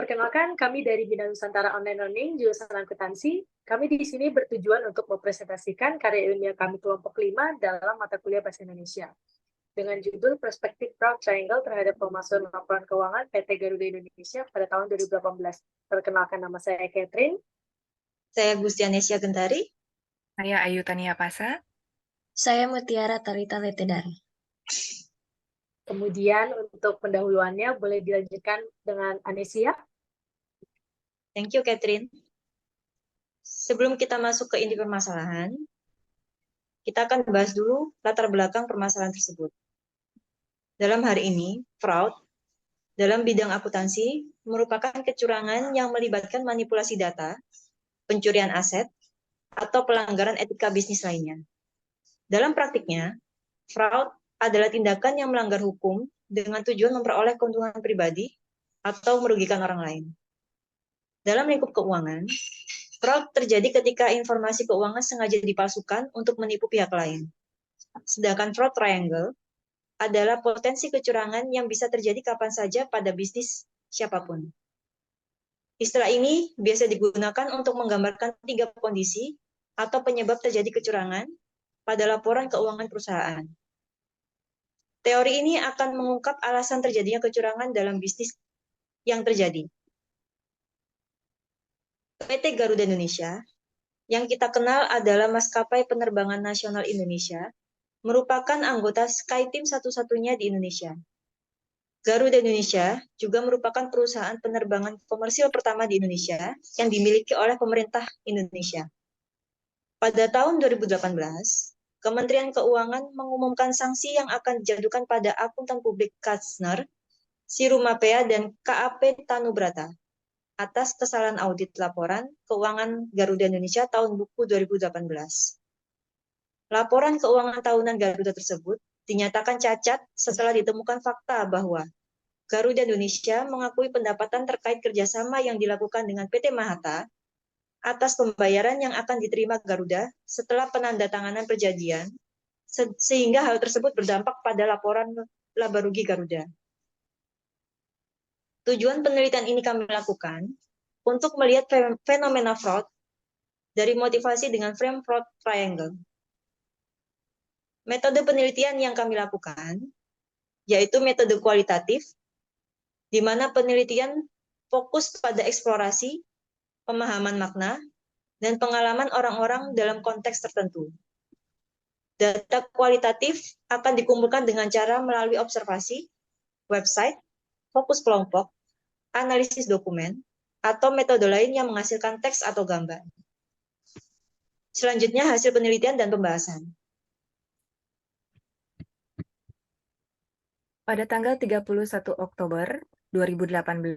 Perkenalkan, kami dari Bina Nusantara Online Learning, jurusan akuntansi. Kami di sini bertujuan untuk mempresentasikan karya ilmiah kami kelompok 5 dalam mata kuliah Bahasa Indonesia. Dengan judul Perspektif Fraud Triangle terhadap pemasukan laporan keuangan PT Garuda Indonesia pada tahun 2018. Perkenalkan, nama saya Catherine. Saya Gustianesia Gentari. Saya Ayu Tania Pasa. Saya Mutiara Tarita Letedari. Kemudian untuk pendahuluannya boleh dilanjutkan dengan Anesia. Thank you, Catherine. Sebelum kita masuk ke inti permasalahan, kita akan bahas dulu latar belakang permasalahan tersebut. Dalam hari ini, fraud dalam bidang akuntansi merupakan kecurangan yang melibatkan manipulasi data, pencurian aset, atau pelanggaran etika bisnis lainnya. Dalam praktiknya, fraud adalah tindakan yang melanggar hukum dengan tujuan memperoleh keuntungan pribadi atau merugikan orang lain. Dalam lingkup keuangan, fraud terjadi ketika informasi keuangan sengaja dipalsukan untuk menipu pihak lain. Sedangkan fraud triangle adalah potensi kecurangan yang bisa terjadi kapan saja pada bisnis siapapun. Istilah ini biasa digunakan untuk menggambarkan 3 kondisi atau penyebab terjadi kecurangan pada laporan keuangan perusahaan. Teori ini akan mengungkap alasan terjadinya kecurangan dalam bisnis yang terjadi. PT Garuda Indonesia, yang kita kenal adalah Maskapai Penerbangan Nasional Indonesia, merupakan anggota SkyTeam satu-satunya di Indonesia. Garuda Indonesia juga merupakan perusahaan penerbangan komersil pertama di Indonesia yang dimiliki oleh pemerintah Indonesia. Pada tahun 2018, Kementerian Keuangan mengumumkan sanksi yang akan dijatuhkan pada akuntan publik Kastner, Sirumapea, dan KAP Tanubrata atas kesalahan audit laporan keuangan Garuda Indonesia tahun buku 2018. Laporan keuangan tahunan Garuda tersebut dinyatakan cacat setelah ditemukan fakta bahwa Garuda Indonesia mengakui pendapatan terkait kerjasama yang dilakukan dengan PT Mahata atas pembayaran yang akan diterima Garuda setelah penandatanganan perjanjian, sehingga hal tersebut berdampak pada laporan laba rugi Garuda. Tujuan penelitian ini kami lakukan untuk melihat fenomena fraud dari motivasi dengan frame fraud triangle. Metode penelitian yang kami lakukan yaitu metode kualitatif, di mana penelitian fokus pada eksplorasi, pemahaman makna, dan pengalaman orang-orang dalam konteks tertentu. Data kualitatif akan dikumpulkan dengan cara melalui observasi, website, fokus kelompok, analisis dokumen, atau metode lain yang menghasilkan teks atau gambar. Selanjutnya, hasil penelitian dan pembahasan. Pada tanggal 31 Oktober 2018,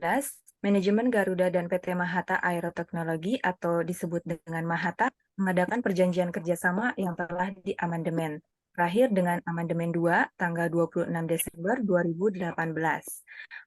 Manajemen Garuda dan PT Mahata Aeroteknologi atau disebut dengan Mahata mengadakan perjanjian kerjasama yang telah diamandemen, terakhir dengan Amandemen 2 tanggal 26 Desember 2018,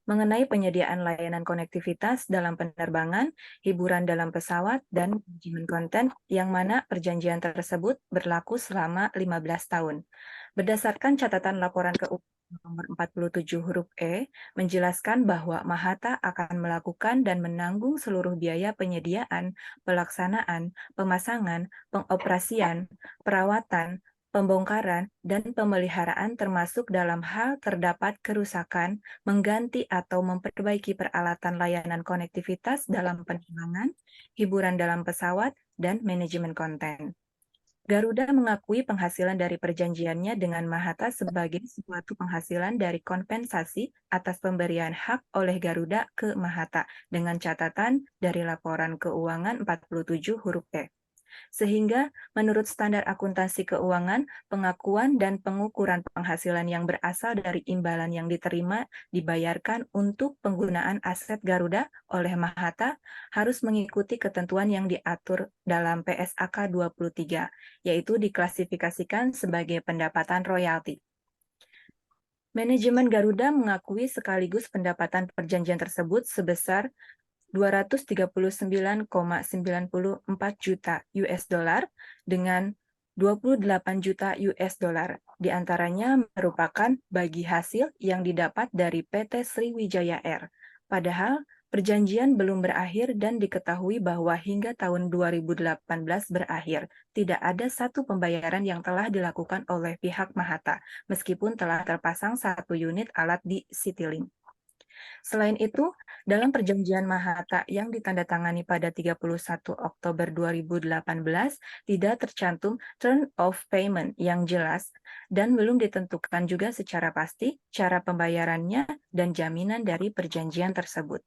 mengenai penyediaan layanan konektivitas dalam penerbangan, hiburan dalam pesawat, dan manajemen konten yang mana perjanjian tersebut berlaku selama 15 tahun. Berdasarkan catatan laporan keuangan nomor 47 huruf E, menjelaskan bahwa Mahata akan melakukan dan menanggung seluruh biaya penyediaan, pelaksanaan, pemasangan, pengoperasian, perawatan, pembongkaran, dan pemeliharaan termasuk dalam hal terdapat kerusakan, mengganti atau memperbaiki peralatan layanan konektivitas dalam penerbangan, hiburan dalam pesawat, dan manajemen konten. Garuda mengakui penghasilan dari perjanjiannya dengan Mahata sebagai suatu penghasilan dari kompensasi atas pemberian hak oleh Garuda ke Mahata dengan catatan dari laporan keuangan 47 huruf E. Sehingga menurut standar akuntansi keuangan, pengakuan dan pengukuran penghasilan yang berasal dari imbalan yang diterima dibayarkan untuk penggunaan aset Garuda oleh Mahata harus mengikuti ketentuan yang diatur dalam PSAK 23, yaitu diklasifikasikan sebagai pendapatan royalti. Manajemen Garuda mengakui sekaligus pendapatan perjanjian tersebut sebesar 239,94 juta US dollar dengan 28 juta US dollar. Di antaranya merupakan bagi hasil yang didapat dari PT Sriwijaya Air. Padahal Perjanjian belum berakhir dan diketahui bahwa hingga tahun 2018 berakhir, tidak ada satu pembayaran yang telah dilakukan oleh pihak Mahata, meskipun telah terpasang 1 unit alat di Citylink. Selain itu, dalam perjanjian Mahata yang ditandatangani pada 31 Oktober 2018, tidak tercantum term of payment yang jelas dan belum ditentukan juga secara pasti cara pembayarannya dan jaminan dari perjanjian tersebut.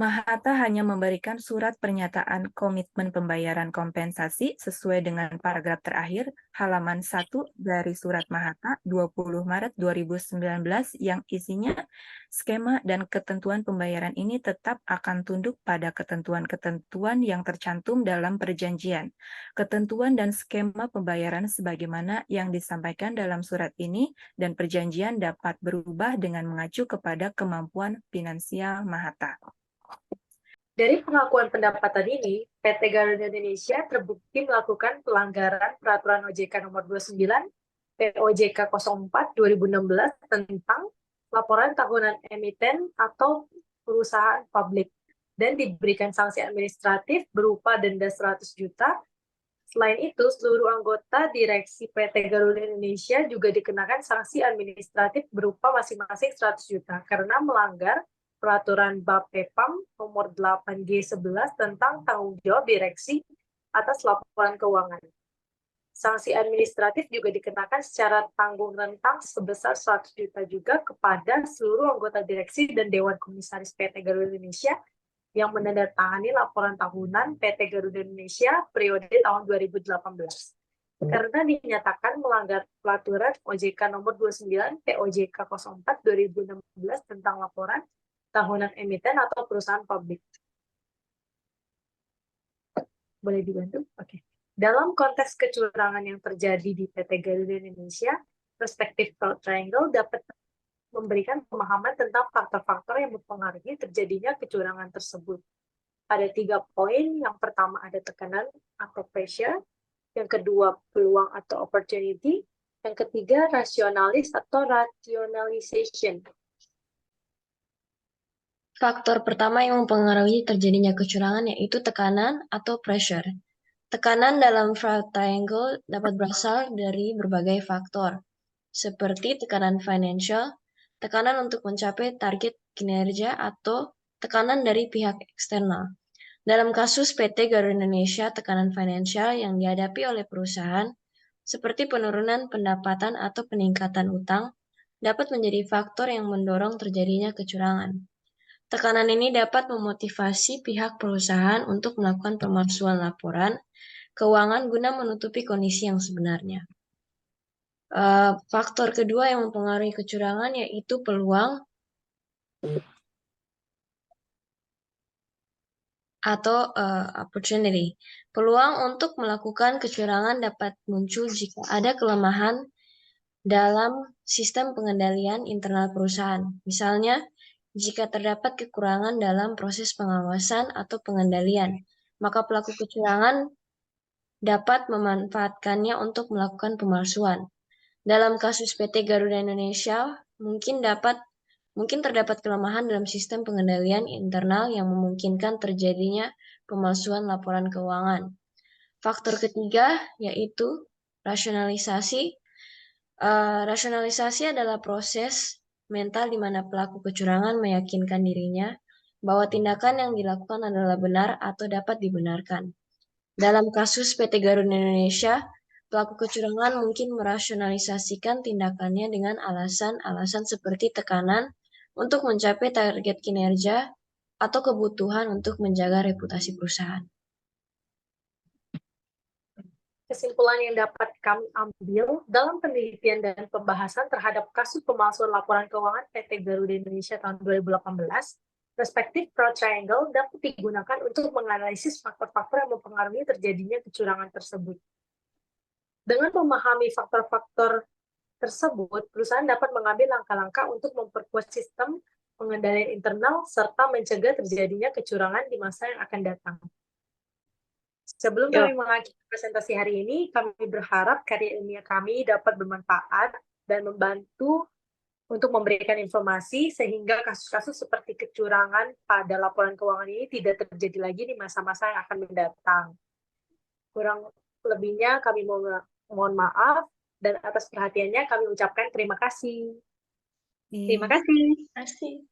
Mahata hanya memberikan surat pernyataan komitmen pembayaran kompensasi sesuai dengan paragraf terakhir halaman 1 dari surat Mahata 20 Maret 2019 yang isinya skema dan ketentuan pembayaran ini tetap akan tunduk pada ketentuan-ketentuan yang tercantum dalam perjanjian. Ketentuan dan skema pembayaran sebagaimana yang disampaikan dalam surat ini dan perjanjian dapat berubah dengan mengacu kepada kemampuan finansial Mahata. Dari pengakuan pendapatan ini, PT Garuda Indonesia terbukti melakukan pelanggaran Peraturan OJK Nomor 29 POJK 04 2016 tentang laporan tahunan emiten atau perusahaan publik dan diberikan sanksi administratif berupa denda 100 juta. Selain itu, seluruh anggota direksi PT Garuda Indonesia juga dikenakan sanksi administratif berupa masing-masing 100 juta karena melanggar Peraturan Bapepam nomor 8G11 tentang tanggung jawab direksi atas laporan keuangan. Sanksi administratif juga dikenakan secara tanggung rentang sebesar 100 juta juga kepada seluruh anggota direksi dan Dewan Komisaris PT Garuda Indonesia yang menandatangani laporan tahunan PT Garuda Indonesia periode tahun 2018. Karena dinyatakan melanggar Peraturan OJK nomor 29 POJK 04 2016 tentang laporan tahunan emiten atau perusahaan publik. Boleh dibantu? Oke. Dalam konteks kecurangan yang terjadi di PT Garuda Indonesia, perspektif fraud triangle dapat memberikan pemahaman tentang faktor-faktor yang mempengaruhi terjadinya kecurangan tersebut. Ada 3 poin. Yang pertama ada tekanan atau pressure, yang kedua peluang atau opportunity, yang ketiga rasionalis atau rationalization. Faktor pertama yang mempengaruhi terjadinya kecurangan yaitu tekanan atau pressure. Tekanan dalam fraud triangle dapat berasal dari berbagai faktor, seperti tekanan financial, tekanan untuk mencapai target kinerja, atau tekanan dari pihak eksternal. Dalam kasus PT Garuda Indonesia, tekanan finansial yang dihadapi oleh perusahaan, seperti penurunan pendapatan atau peningkatan utang, dapat menjadi faktor yang mendorong terjadinya kecurangan. Tekanan ini dapat memotivasi pihak perusahaan untuk melakukan pemalsuan laporan keuangan guna menutupi kondisi yang sebenarnya. Faktor kedua yang mempengaruhi kecurangan yaitu peluang atau opportunity. Peluang untuk melakukan kecurangan dapat muncul jika ada kelemahan dalam sistem pengendalian internal perusahaan. Misalnya, jika terdapat kekurangan dalam proses pengawasan atau pengendalian, maka pelaku kecurangan dapat memanfaatkannya untuk melakukan pemalsuan. Dalam kasus PT Garuda Indonesia, mungkin terdapat kelemahan dalam sistem pengendalian internal yang memungkinkan terjadinya pemalsuan laporan keuangan. Faktor ketiga yaitu rasionalisasi. Rasionalisasi adalah proses mental di mana pelaku kecurangan meyakinkan dirinya bahwa tindakan yang dilakukan adalah benar atau dapat dibenarkan. Dalam kasus PT Garuda Indonesia, pelaku kecurangan mungkin merasionalisasikan tindakannya dengan alasan-alasan seperti tekanan untuk mencapai target kinerja atau kebutuhan untuk menjaga reputasi perusahaan. Kesimpulan yang dapat kami ambil dalam penelitian dan pembahasan terhadap kasus pemalsuan laporan keuangan PT Garuda Indonesia tahun 2018, perspektif fraud triangle dapat digunakan untuk menganalisis faktor-faktor yang mempengaruhi terjadinya kecurangan tersebut. Dengan memahami faktor-faktor tersebut, perusahaan dapat mengambil langkah-langkah untuk memperkuat sistem pengendalian internal serta mencegah terjadinya kecurangan di masa yang akan datang. Sebelum kami mengakhiri presentasi hari ini, kami berharap karya ilmiah kami dapat bermanfaat dan membantu untuk memberikan informasi sehingga kasus-kasus seperti kecurangan pada laporan keuangan ini tidak terjadi lagi di masa-masa yang akan mendatang. Kurang lebihnya kami mohon maaf, dan atas perhatiannya kami ucapkan terima kasih. Terima kasih. Asik.